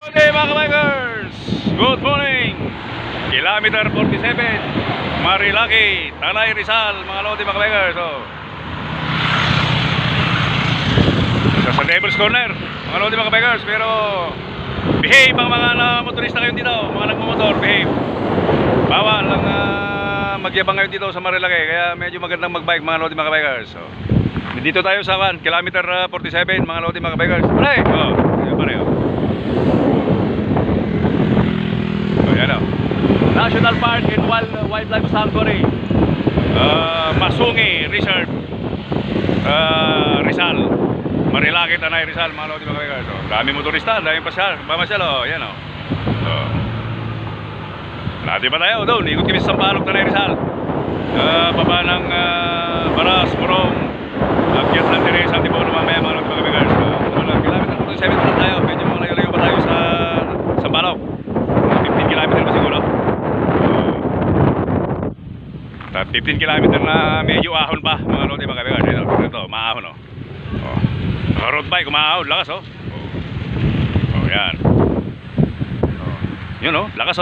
Hey mga kabikers! Good morning! Kilometer 47 Marilaki, Tanay Rizal, mga lodi mga kabikers. Sa Devil's Corner, mga lodi mga kabikers. Pero behave ang mga motorista kayo dito, mga nagmumotor, behave. Bawal lang magyabang kayo dito sa Marilaki. Kaya medyo magandang magbike mga lodi mga kabikers. Dito tayo sa kilometer 47 mga lodi mga kabikers. Pare! Pare National Park and Wildlife Sanctuary, Masungi Reserve, Rizal, Marilaki, Tanay Rizal, mga lodi mga kabikers. Dami motorista, dami pamasyal. Yan Nati pa tayo doon, ikot kami sa Sampaloc, Tanay Rizal, baba ng Baras, Morong, akyat lang din sa Antipolo mamaya mga lodi mga kabikers. Kilometer 47 pa tayo, medyo mga layo-layo pa tayo sa Sampaloc, 15 kilometer pa siguro. 15 kilometer na medyo ahon pa mga lodi mga kabikers. Ito, maahon road bike, umaahon, lakas yan. Yun lakas